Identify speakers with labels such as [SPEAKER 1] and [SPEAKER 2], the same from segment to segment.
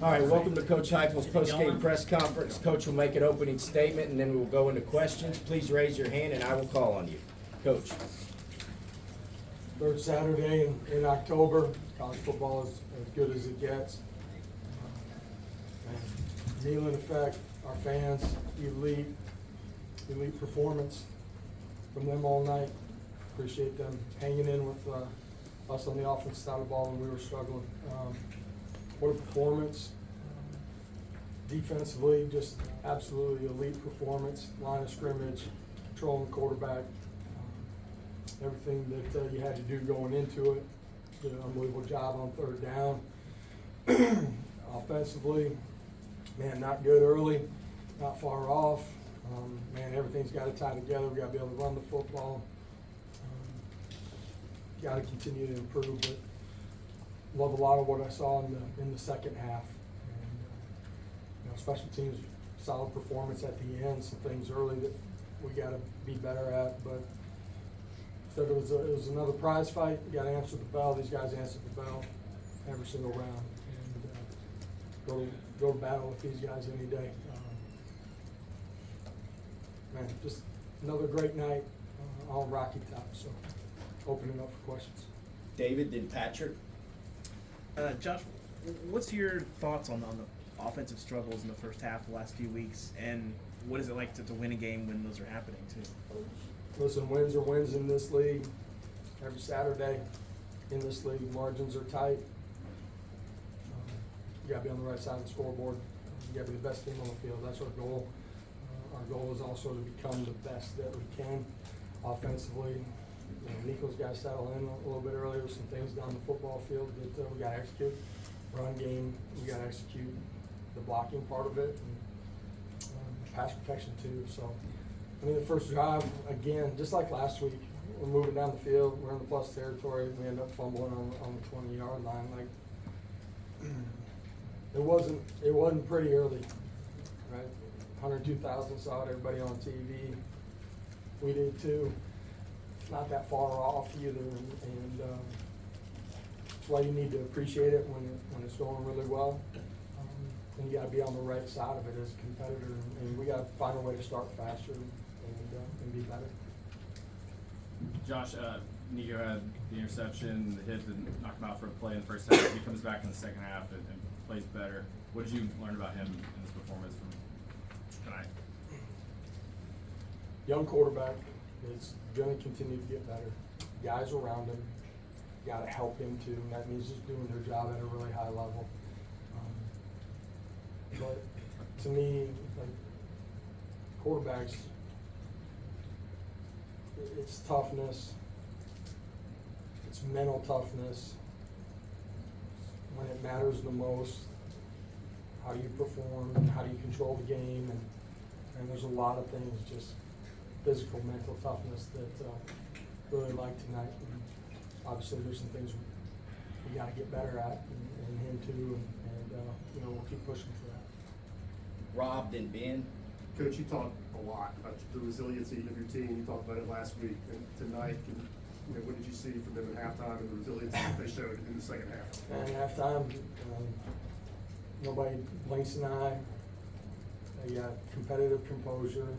[SPEAKER 1] All right, welcome to Coach Heupel's post-game press conference. Coach will make an opening statement, and then we'll go into questions. Please raise your hand, and I will call on you. Coach.
[SPEAKER 2] Third Saturday in October. College football is as good as it gets. And Kneeling effect, our fans, elite performance from them all night. Appreciate them hanging in with us on the offensive side of the ball when we were struggling. What a performance. Defensively, just absolutely elite performance. Line of scrimmage, controlling the quarterback. Everything that you had to do going into it. Did an unbelievable job on third down. Offensively, man, not good early, not far off. Man, everything's got to tie together. We got to be able to run the football. Got to continue to improve, but love a lot of what I saw in the second half. And, special teams, solid performance at the end. Some things early that we got to be better at, but said it was another prize fight. You got to answer the bell. These guys answered the bell every single round, and go to battle with these guys any day. Man, just another great night on Rocky Top. So, opening up for questions.
[SPEAKER 1] David, then Patrick.
[SPEAKER 3] Josh, what's your thoughts on the offensive struggles in the first half, the last few weeks, and what is it like to win a game when those are happening too?
[SPEAKER 2] Listen, wins are wins in this league. Every Saturday in this league, margins are tight. You got to be on the right side of the scoreboard. You got to be the best team on the field. That's our goal. Our goal is also to become the best that we can offensively. Nico's got to settle in a little bit earlier. Some things down the football field that we got to execute. Run game, we got to execute the blocking part of it, and pass protection too. So, the first drive, again, just like last week, we're moving down the field. We're in the plus territory. We end up fumbling on the 20-yard line. Like it wasn't pretty early, right? 102,000 saw it. Everybody on TV. We did too. Not that far off either, and that's why you need to appreciate it when it's going really well. And you got to be on the right side of it as a competitor, and we got to find a way to start faster and be better.
[SPEAKER 4] Josh, Nico had the interception, the hit that knocked him out for a play in the first half. He comes back in the second half and plays better. What did you learn about him in this performance from tonight?
[SPEAKER 2] Young quarterback is going to continue to get better. Guys around him got to help him too, and that means just doing their job at a really high level. But to me, like quarterbacks, it's toughness, it's mental toughness. When it matters the most, how you perform and how do you control the game, and there's a lot of things, just physical, mental toughness that really like tonight. And obviously, there's some things we got to get better at, and him too, and we'll keep pushing for that.
[SPEAKER 1] Rob, then Ben.
[SPEAKER 5] Coach, you talked a lot about the resiliency of your team. You talked about it last week and tonight. And, what did you see from them at halftime and the resiliency that they showed in the second half?
[SPEAKER 2] And halftime, nobody blinks an eye. They got competitive composure.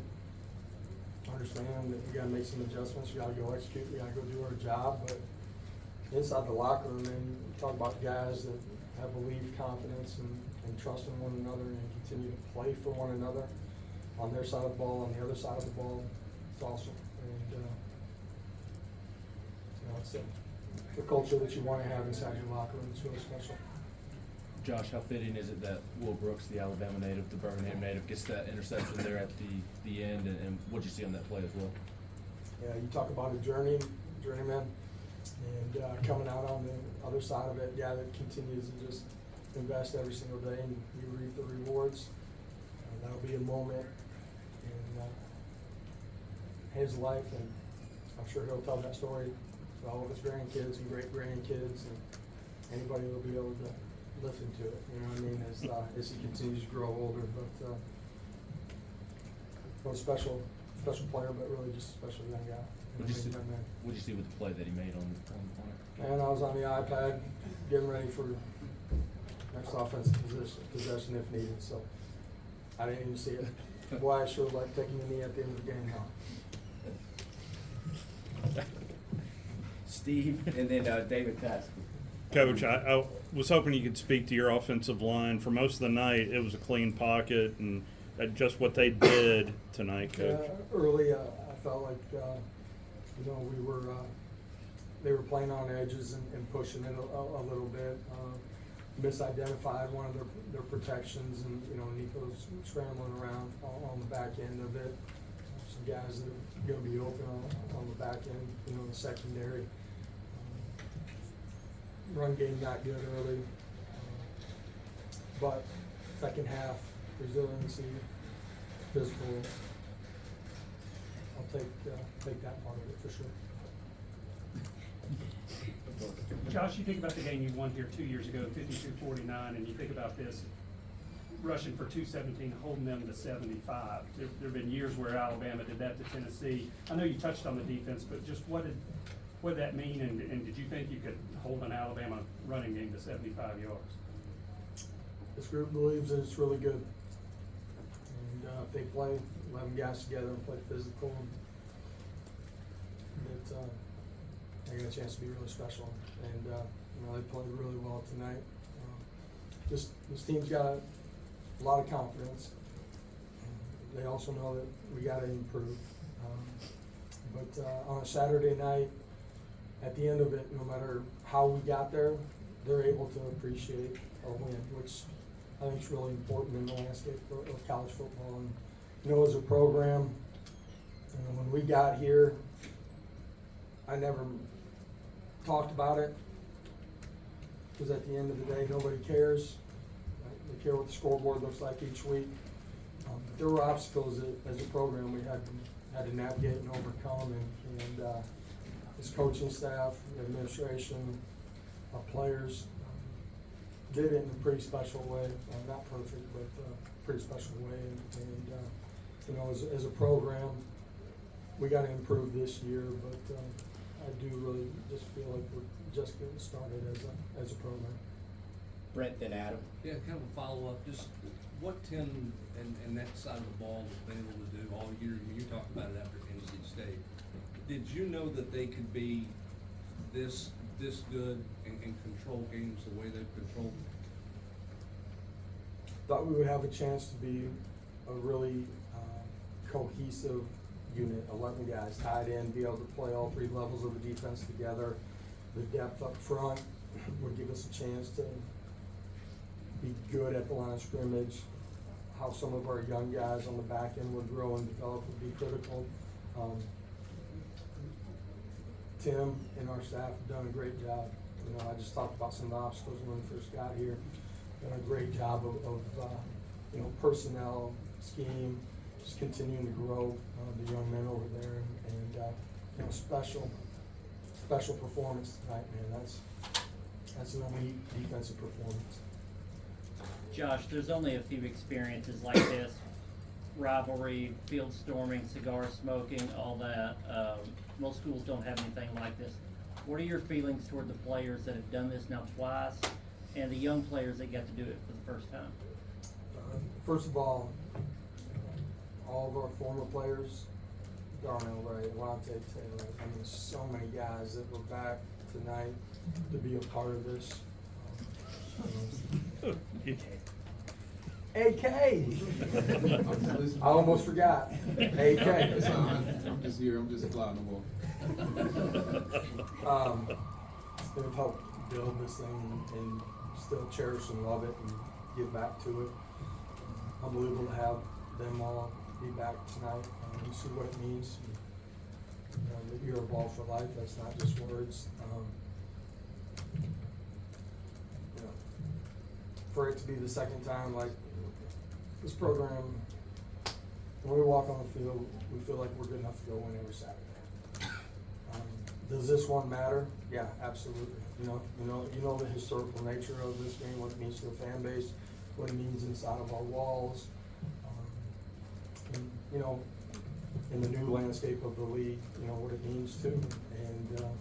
[SPEAKER 2] Understand that we got to make some adjustments. We got to go execute. We got to go do our job. But inside the locker room, man, you talk about guys that have belief, confidence, and trust in one another, and continue to play for one another on their side of the ball, on the other side of the ball. It's awesome. And it's the culture that you want to have inside your locker room. It's really special.
[SPEAKER 6] Josh, how fitting is it that Will Brooks, the Alabama native, the Birmingham native, gets that interception there at the end, and what'd you see on that play as well?
[SPEAKER 2] Yeah, you talk about a journeyman, and coming out on the other side of it, guy that continues to just invest every single day, and you reap the rewards. That'll be a moment in his life, and I'm sure he'll tell that story to all of his grandkids and great grandkids, and anybody will be able to listen to it. You know what I mean? As he continues to grow older, but a special player, but really just a special young guy.
[SPEAKER 6] What'd you see with the play that he made on it?
[SPEAKER 2] And I was on the iPad getting ready for next offensive possession if needed, so I didn't even see it. Boy, I sure like taking the knee at the end of the game now.
[SPEAKER 1] Steve, and then David Paskey.
[SPEAKER 7] Coach, I was hoping you could speak to your offensive line. For most of the night, it was a clean pocket, and just what they did tonight, Coach.
[SPEAKER 2] Early, I felt like, they were playing on edges and pushing it a little bit. Misidentified one of their protections, and, Nico's scrambling around on the back end of it. Some guys that are gonna be open on the back end, in the secondary. Run game not good early, but second half, resiliency, physical. I'll take that part of it for sure.
[SPEAKER 8] Josh, you think about the game you won here 2 years ago, 52-49, and you think about this, rushing for 217, holding them to 75. There have been years where Alabama did that to Tennessee. I know you touched on the defense, but just what did that mean, and did you think you could hold an Alabama running game to 75 yards?
[SPEAKER 2] This group believes that it's really good. And if they play 11 guys together and play physical, they got a chance to be really special. And they played really well tonight. This team's got a lot of confidence. They also know that we got to improve. But on a Saturday night, at the end of it, no matter how we got there, they're able to appreciate our win, which I think is really important in the landscape of college football. And as a program, when we got here, I never talked about it, because at the end of the day, nobody cares. Right? They care what the scoreboard looks like each week. But there were obstacles that, as a program, we had to navigate and overcome, and this coaching staff, the administration, our players did it in a pretty special way. Not perfect, but pretty special way. And as a program, we got to improve this year, but I do really just feel like we're just getting started as a program.
[SPEAKER 1] Brent, then Adam.
[SPEAKER 9] Yeah, kind of a follow-up, just what Tim and that side of the ball has been able to do all year. You talked about it after NC State. Did you know that they could be this good and control games the way they've controlled?
[SPEAKER 2] Thought we would have a chance to be a really cohesive unit, 11 guys tied in, be able to play all three levels of the defense together. The depth up front would give us a chance to be good at the line of scrimmage. How some of our young guys on the back end would grow and develop would be critical. Tim and our staff have done a great job. I just talked about some of the obstacles when we first got here. Done a great job of personnel, scheme, just continuing to grow the young men over there, and special performance tonight, man. That's an elite defensive performance.
[SPEAKER 10] Josh, there's only a few experiences like this: rivalry, field storming, cigar smoking, all that. Most schools don't have anything like this. What are your feelings toward the players that have done this now twice, and the young players that get to do it for the first time?
[SPEAKER 2] First of all of our former players, Darnell Ray, Lante Taylor, so many guys that were back tonight to be a part of this. AK! I almost forgot. AK.
[SPEAKER 11] It's fine. I'm just here. I'm just flying the ball.
[SPEAKER 2] They've helped build this thing and still cherish and love it and give back to it. Unbelievable to have them all be back tonight and see what it means. That you're a ball for life. That's not just words. For it to be the second time, like this program, when we walk on the field, we feel like we're good enough to go win every Saturday. Does this one matter? Yeah, absolutely. You know the historical nature of this game, what it means to the fan base, what it means inside of our walls. in the new landscape of the league, you know, what it means too. And, you know,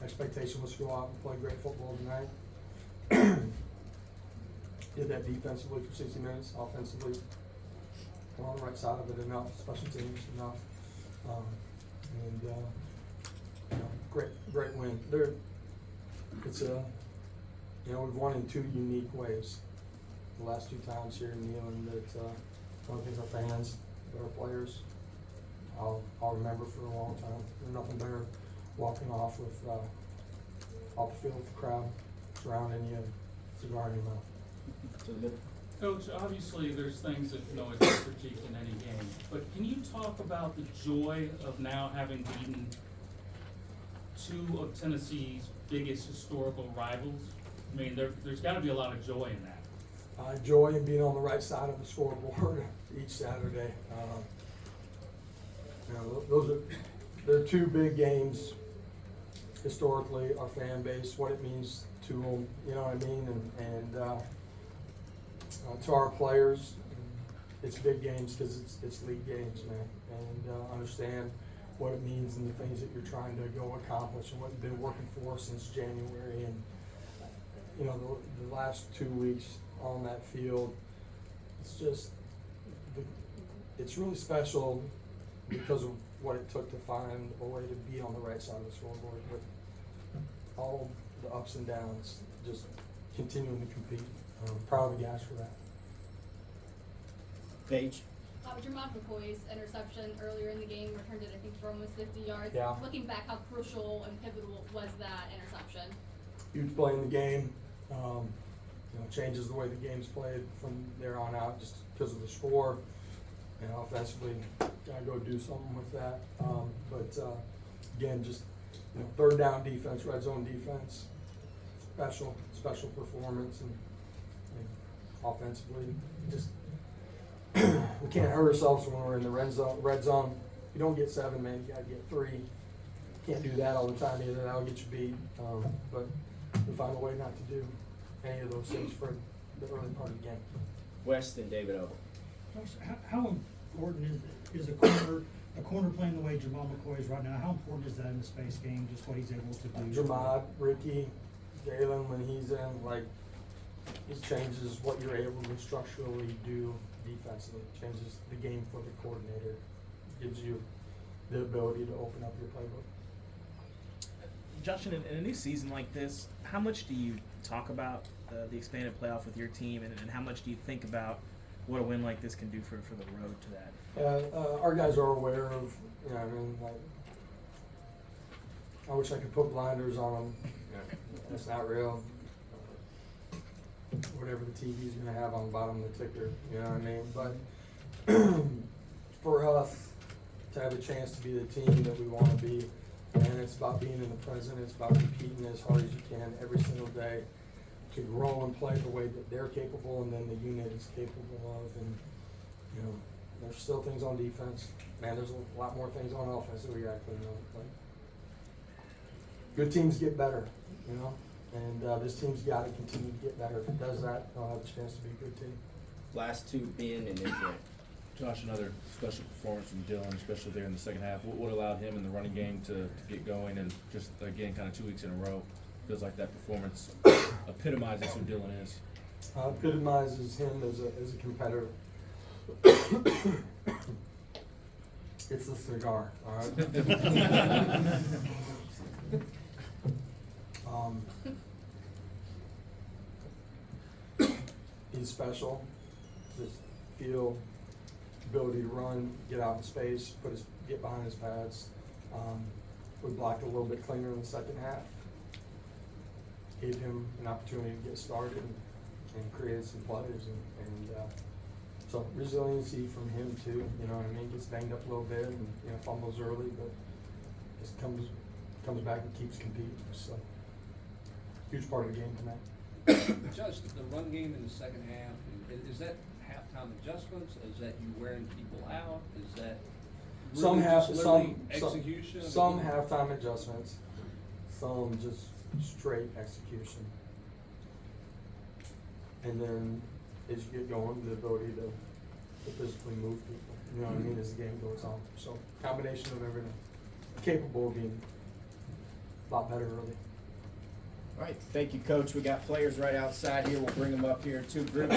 [SPEAKER 2] expectation was to go out and play great football tonight. Did that defensively for 60 minutes, offensively, we're on the right side of it enough, special teams enough. You know, great win. It's you know, we've won in two unique ways. The last two times here in Neyland that, I don't think our fans, but our players, I'll remember for a long time. There's nothing better walking off with, off the field with the crowd surrounding you, cigar in your mouth.
[SPEAKER 12] Coach, obviously there's things that can always be critiqued in any game, but can you talk about the joy of now having beaten two of Tennessee's biggest historical rivals? I mean, there's gotta be a lot of joy in that.
[SPEAKER 2] Joy in being on the right side of the scoreboard each Saturday. You know, they're two big games historically, our fan base, what it means to them, you know what I mean? And to our players, it's big games because it's league games, man. And understand what it means and the things that you're trying to go accomplish and what you've been working for since January. And you know, the last 2 weeks on that field, it's just, it's really special because of what it took to find a way to be on the right side of the scoreboard. But all the ups and downs, just continuing to compete. I'm proud of the guys for that.
[SPEAKER 1] Paige?
[SPEAKER 13] Jermod McCoy's interception earlier in the game returned it, I think, for almost 50 yards.
[SPEAKER 2] Yeah.
[SPEAKER 13] Looking back, how crucial and pivotal was that interception?
[SPEAKER 2] Huge play in the game. You know, changes the way the game's played from there on out just because of the score. And offensively, gotta go do something with that. But again, just, you know, third down defense, red zone defense, special performance, and offensively, just we can't hurt ourselves when we're in the red zone. You don't get 7, man. You gotta get 3. Can't do that all the time either. That'll get you beat. But we find a way not to do any of those things for the early part of the game.
[SPEAKER 1] West and David Ogle.
[SPEAKER 14] How important is a corner playing the way Jamal McCoy is right now? How important is that in the space game? Just what he's able to do.
[SPEAKER 2] Jermod, Ricky, Jalen, when he's in, like, it changes what you're able to structurally do defensively. It changes the game for the coordinator. Gives you the ability to open up your playbook.
[SPEAKER 3] Josh, in a new season like this, how much do you talk about the expanded playoff with your team, and how much do you think about what a win like this can do for the road to that?
[SPEAKER 2] Our guys are aware of, you know, I mean, like, I wish I could put blinders on them. That's not real. Whatever the TV's gonna have on the bottom of the ticker, you know what I mean? But for us to have a chance to be the team that we wanna be, and it's about being in the present, it's about competing as hard as you can every single day to grow and play the way that they're capable and then the unit is capable of. And, you know, there's still things on defense. Man, there's a lot more things on offense that we gotta clean up. Like, good teams get better, you know? And this team's got to continue to get better. If it does that, they'll have a chance to be a good team.
[SPEAKER 1] Last two, Ben and then Trent.
[SPEAKER 6] Josh, another special performance from Dylan, especially there in the second half. What allowed him in the running game to get going, and just, again, kind of 2 weeks in a row, feels like that performance epitomizes who Dylan is.
[SPEAKER 2] Epitomizes him as a competitor. It's the cigar, all right? He's special. Just feel ability to run, get out in space, get behind his pads. We blocked a little bit cleaner in the second half. Gave him an opportunity to get started and created some plays, and so resiliency from him too. You know what I mean? Gets banged up a little bit and, you know, fumbles early, but just comes back and keeps competing. So huge part of the game tonight.
[SPEAKER 9] Just the run game in the second half, is that halftime adjustments? Is that you wearing people out? Is that really execution?
[SPEAKER 2] Some halftime adjustments, some just straight execution. And then as you get going, the ability to to physically move people, you know what I mean, as the game goes on. So combination of everything, capable of being a lot better early.
[SPEAKER 1] All right, thank you, Coach. We got players right outside here. We'll bring them up here in two groups.